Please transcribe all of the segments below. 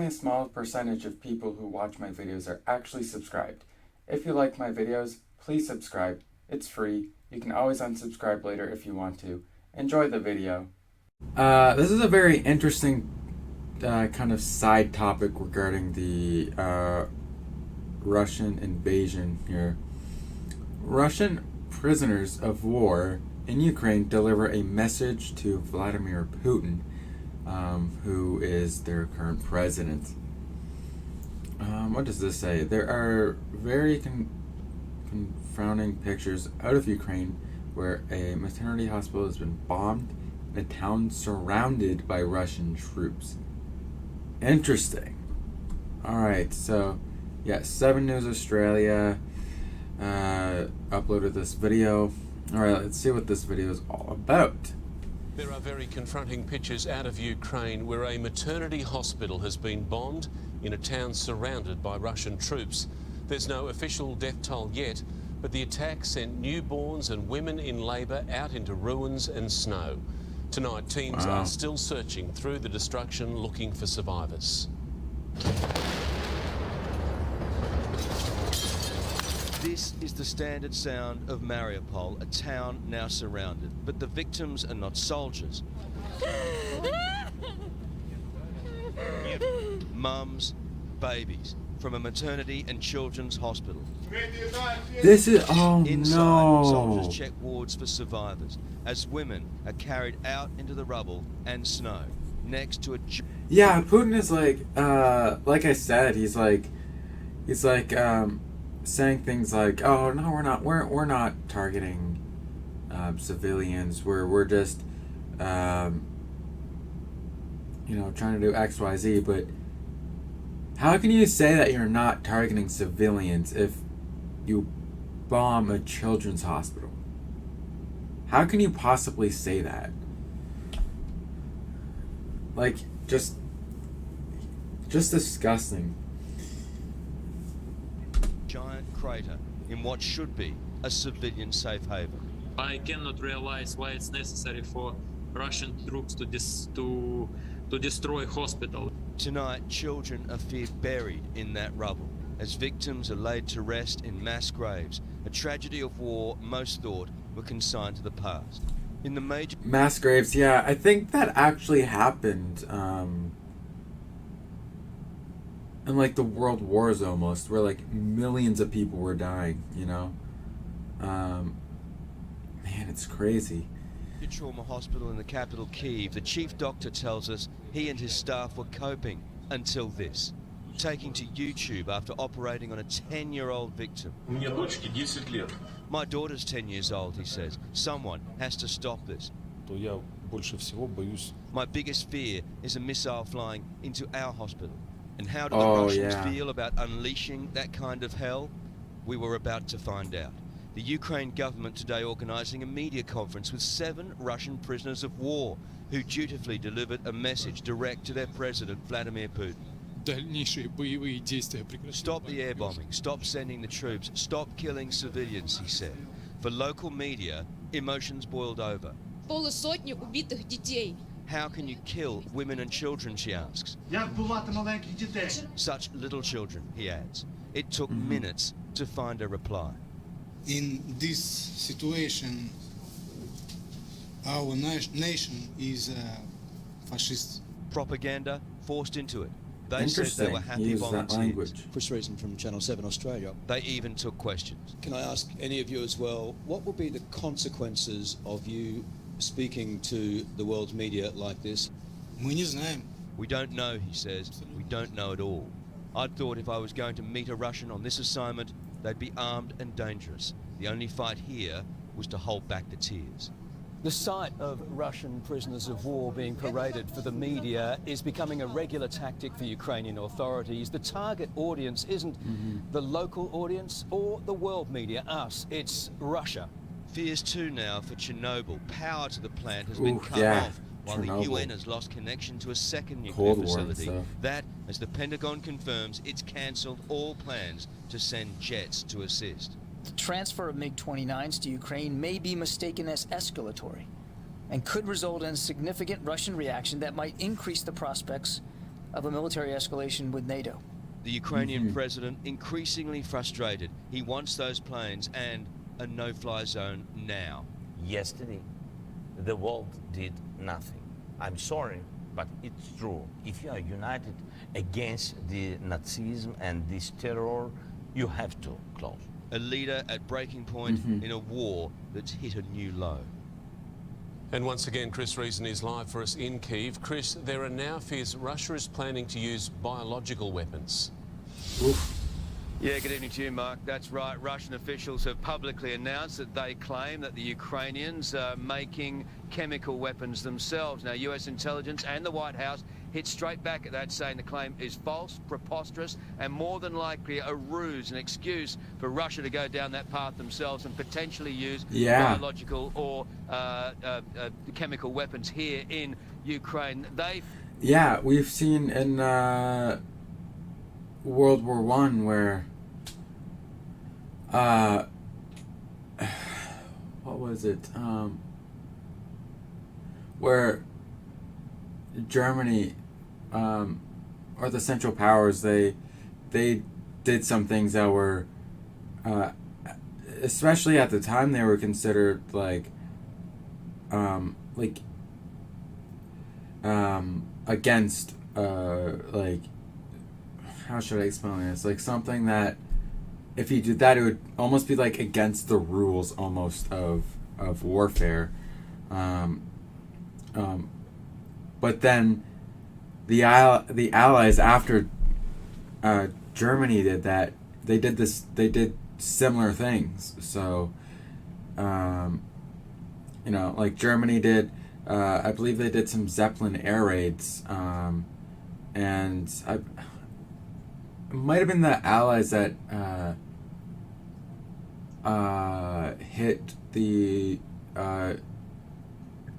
a small percentage of people who watch my videos are actually subscribed. If you like my videos, please subscribe. It's free. You can always unsubscribe later if you want to. Enjoy the video. This is a very interesting kind of side topic regarding the Russian invasion here. Russian prisoners of war in Ukraine deliver a message to Vladimir Putin, who is their current president. What does this say? There are very confounding pictures out of Ukraine where a maternity hospital has been bombed in a town surrounded by Russian troops. Interesting. Alright, so yeah, 7 News Australia uploaded this video. Alright, let's see what this video is all about. There are very confronting pictures out of Ukraine where a maternity hospital has been bombed in a town surrounded by Russian troops. There's no official death toll yet, but the attack sent newborns and women in labour out into ruins and snow. Tonight, teams are still searching through the destruction looking for survivors. This is the standard sound of Mariupol, a town now surrounded. But the victims are not soldiers. Mums, babies, from a maternity and children's hospital. This is, oh Inside, no. soldiers check wards for survivors as women are carried out into the rubble and snow next to a... Yeah, Putin is like I said, he's like saying things like, oh no, we're not targeting civilians. We're just trying to do XYZ. But how can you say that you're not targeting civilians if you bomb a children's hospital? How can you possibly say that? Like, just disgusting. Giant crater in what should be a civilian safe haven. I cannot realize why it's necessary for Russian troops to destroy hospital. Tonight, children are feared buried in that rubble as victims are laid to rest in mass graves, a tragedy of war most thought were consigned to the past. In the major mass graves, yeah, I think that actually happened in like the world wars almost, where like millions of people were dying, man, it's crazy. trauma hospital in the capital Kyiv, the chief doctor tells us he and his staff were coping until this, taking to YouTube after operating on a 10-year-old victim. My daughter's 10 years old, he says. Someone has to stop this. My biggest fear is a missile flying into our hospital. And how do the Russians feel about unleashing that kind of hell? We were about to find out. The Ukraine government today organising a media conference with 7 Russian prisoners of war who dutifully delivered a message direct to their president, Vladimir Putin. Stop the air bombing, stop sending the troops, stop killing civilians, he said. For local media, emotions boiled over. How can you kill women and children, she asks. Such little children, he adds. It took minutes to find a reply. In this situation, our nation is fascist. Propaganda forced into it. They said they were happy volunteers. Chris Reason from Channel 7 Australia. They even took questions. Can I ask any of you as well, what will be the consequences of you speaking to the world's media like this? Мы не знаем. We don't know, he says. We don't know at all. I'd thought if I was going to meet a Russian on this assignment, they'd be armed and dangerous. The only fight here was to hold back the tears. The sight of Russian prisoners of war being paraded for the media is becoming a regular tactic for Ukrainian authorities. The target audience isn't the local audience or the world media, us, it's Russia. Fears too now for Chernobyl. Power to the plant has been cut off, while the UN has lost connection to a second nuclear facility. That, as the Pentagon confirms, it's cancelled all plans to send jets to assist. The transfer of MiG-29s to Ukraine may be mistaken as escalatory and could result in a significant Russian reaction that might increase the prospects of a military escalation with NATO. The Ukrainian president increasingly frustrated. He wants those planes and a no-fly zone now. Yesterday, the world did nothing. I'm sorry, but it's true. If you are united against the Nazism and this terror, you have to close. A leader at breaking point in a war that's hit a new low. And once again, Chris Reason is live for us in Kyiv. Chris, there are now fears Russia is planning to use biological weapons. Oof. Yeah, good evening to you, Mark. That's right. Russian officials have publicly announced that they claim that the Ukrainians are making chemical weapons themselves. Now, US intelligence and the White House hit straight back at that, saying the claim is false, preposterous, and more than likely a ruse, an excuse for Russia to go down that path themselves and potentially use biological or chemical weapons here in Ukraine. Yeah, we've seen in World War One where what was it? Where Germany or the Central Powers, they did some things that were especially at the time they were considered against how should I explain this? Like something that if you did that, it would almost be like against the rules almost of warfare. But then the Allies, after Germany did that, they did similar things. So, like Germany did, I believe they did some Zeppelin air raids, and it might have been the Allies that hit the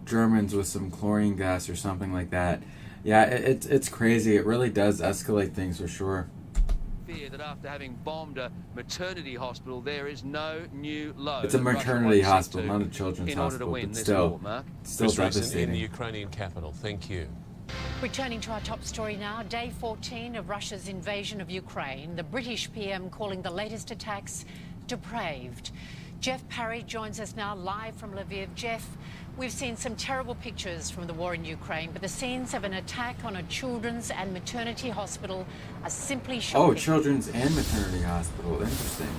Germans with some chlorine gas or something like that. Yeah, it's crazy. It really does escalate things for sure. Fear that after having bombed a maternity hospital, there is no new low. It's a maternity hospital, not a children's hospital, but still, still devastating. In the Ukrainian capital. Thank you. Returning to our top story now, day 14 of Russia's invasion of Ukraine, the British PM calling the latest attacks depraved. Jeff Parry joins us now live from Lviv. Jeff, we've seen some terrible pictures from the war in Ukraine, but the scenes of an attack on a children's and maternity hospital are simply shocking. Oh, children's and maternity hospital. Interesting.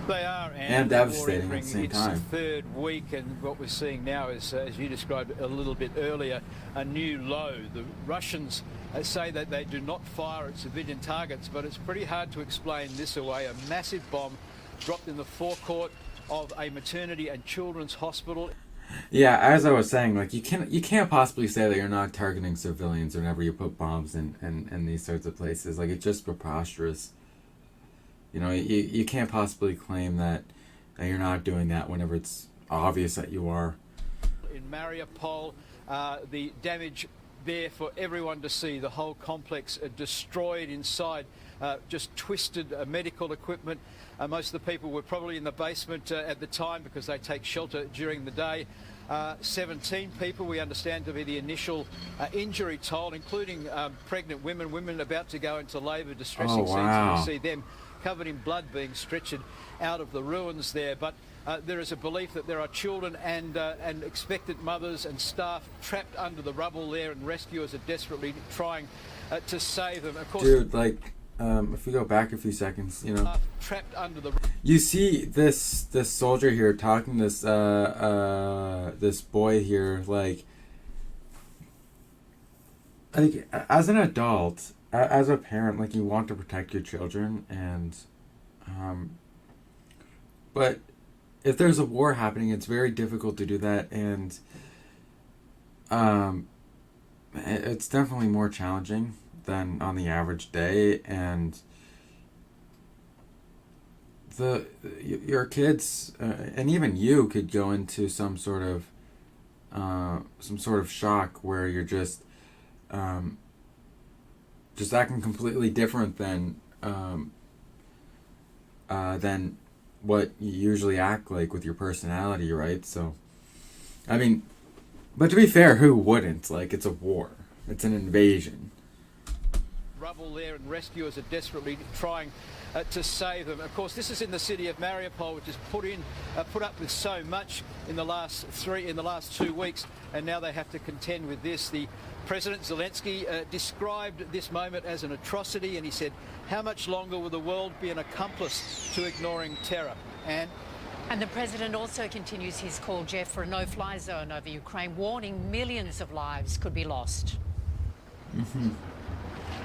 They are, and devastating at the same time. It's the third week, and what we're seeing now is, as you described a little bit earlier, a new low. The Russians say that they do not fire at civilian targets, but it's pretty hard to explain this away. A massive bomb dropped in the forecourt of a maternity and children's hospital. Yeah, as I was saying, like you can't possibly say that you're not targeting civilians whenever you put bombs in these sorts of places. Like it's just preposterous. You know, you can't possibly claim that you're not doing that whenever it's obvious that you are. In Mariupol, the damage there for everyone to see. The whole complex destroyed inside, just twisted medical equipment. Most of the people were probably in the basement at the time because they take shelter during the day. 17 people we understand to be the initial injury toll, including pregnant women about to go into labour, distressing scenes. And we see them covered in blood being stretchered out of the ruins there. But there is a belief that there are children and expectant mothers and staff trapped under the rubble there, and rescuers are desperately trying to save them. Of course, dude, like if we go back a few seconds, you know, trapped under the. You see this soldier here talking to this boy here, like as an adult. As a parent, like you want to protect your children, and but if there's a war happening, it's very difficult to do that, and it's definitely more challenging than on the average day, and your kids and even you could go into some sort of shock where you're just acting completely different than what you usually act like with your personality, right? So, I mean, but to be fair, who wouldn't? Like, it's a war. It's an invasion. rubble there, and rescuers are desperately trying to save them. Of course, this is in the city of Mariupol, which has put up with so much in the last 2 weeks, and now they have to contend with this. The President Zelensky described this moment as an atrocity, and he said, "How much longer will the world be an accomplice to ignoring terror?" And the president also continues his call, Jeff, for a no-fly zone over Ukraine, warning millions of lives could be lost.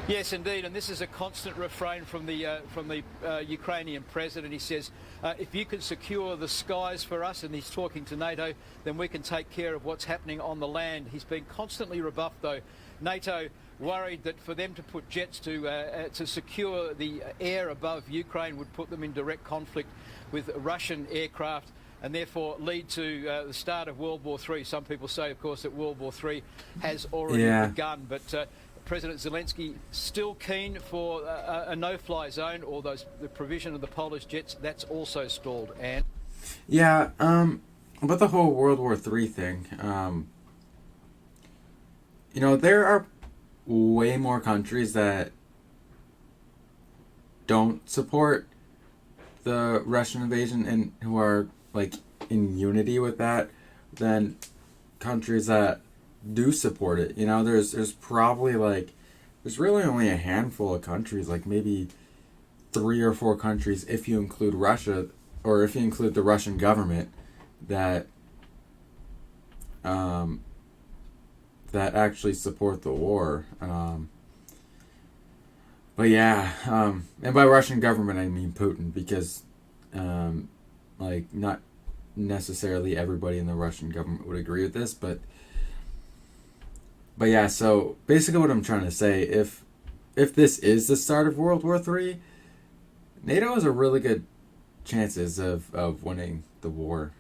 Yes, indeed, and this is a constant refrain from the Ukrainian president. He says, if you can secure the skies for us, and he's talking to NATO, then we can take care of what's happening on the land. He's been constantly rebuffed, though. NATO worried that for them to put jets to secure the air above Ukraine would put them in direct conflict with Russian aircraft, and therefore lead to the start of World War III. Some people say, of course, that World War III has already begun, but President Zelensky still keen for a no-fly zone, or the provision of the Polish jets. That's also stalled. And yeah, about the whole World War III thing, you know, there are way more countries that don't support the Russian invasion and who are like in unity with that than countries that do support it. You know, there's probably there's really only a handful of countries, like maybe 3 or 4 countries if you include Russia, or if you include the Russian government, that that actually support the war. But yeah, and by Russian government I mean Putin, because like not necessarily everybody in the Russian government would agree with this, but yeah, so basically what I'm trying to say, if this is the start of World War III, NATO has a really good chances of winning the war.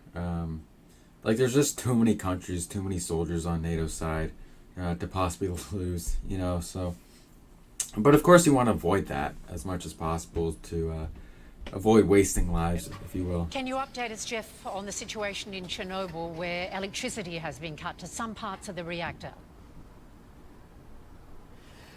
Like, there's just too many countries, too many soldiers on NATO's side to possibly lose, you know, so. But of course you want to avoid that as much as possible to avoid wasting lives, if you will. Can you update us, Jeff, on the situation in Chernobyl, where electricity has been cut to some parts of the reactor?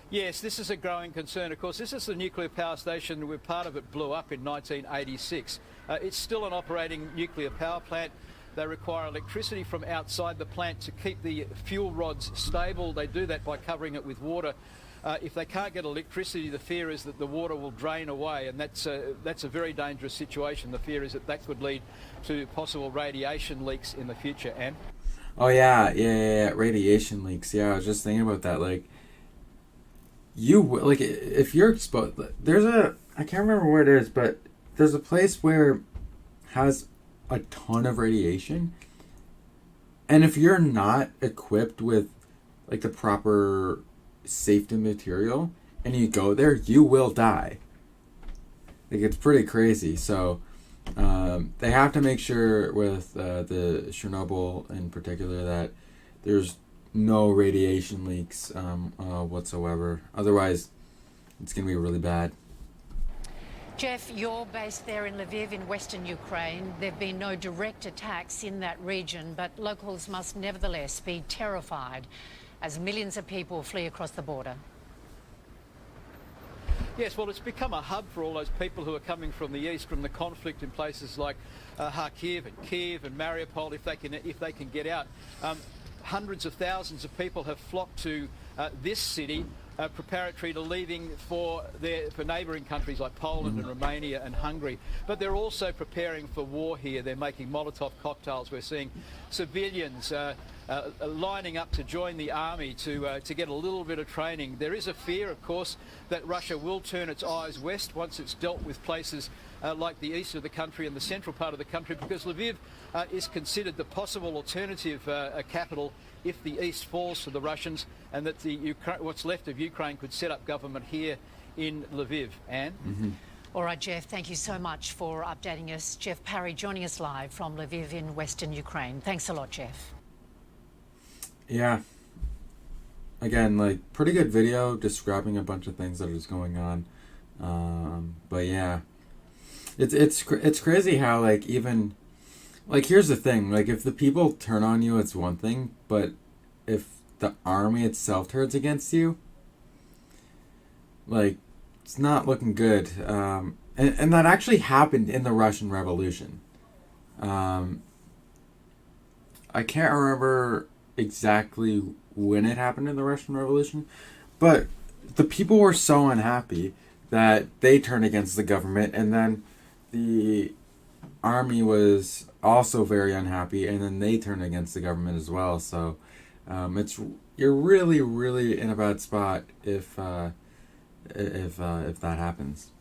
Yes, this is a growing concern. Of course, this is the nuclear power station where part of it blew up in 1986. It's still an operating nuclear power plant. They require electricity from outside the plant to keep the fuel rods stable. They do that by covering it with water. If they can't get electricity, the fear is that the water will drain away, and that's a very dangerous situation. The fear is that that could lead to possible radiation leaks in the future. And oh yeah, radiation leaks. Yeah, I was just thinking about that. Like, if you're exposed, I can't remember where it is, but there's a place where has a ton of radiation, and if you're not equipped with like the proper safety material and you go there, you will die. Like, it's pretty crazy. So they have to make sure with the Chernobyl in particular that there's no radiation leaks whatsoever. Otherwise, it's going to be really bad. Jeff, you're based there in Lviv in western Ukraine. There have been no direct attacks in that region, but locals must nevertheless be terrified as millions of people flee across the border. Yes, well, it's become a hub for all those people who are coming from the east, from the conflict in places like Kharkiv and Kiev and Mariupol, if they can get out. Hundreds of thousands of people have flocked to this city, preparatory to leaving for neighbouring countries like Poland and Romania and Hungary. But they're also preparing for war here. They're making Molotov cocktails. We're seeing civilians lining up to join the army to get a little bit of training. There is a fear, of course, that Russia will turn its eyes west once it's dealt with places like the east of the country and the central part of the country, because Lviv is considered the possible alternative capital if the east falls to the Russians, and that what's left of Ukraine could set up government here in Lviv. Anne? All right, Jeff, thank you so much for updating us. Jeff Parry joining us live from Lviv in western Ukraine. Thanks a lot, Jeff. Yeah. Again, like, pretty good video describing a bunch of things that is going on. But yeah, it's crazy how, like, even, like, here's the thing, like, if the people turn on you, it's one thing, but if the army itself turns against you, like, it's not looking good. And that actually happened in the Russian Revolution. I can't remember exactly when it happened in the Russian Revolution, but the people were so unhappy that they turned against the government, and then the army was also very unhappy, and then they turned against the government as well. So you're really, really in a bad spot if that happens.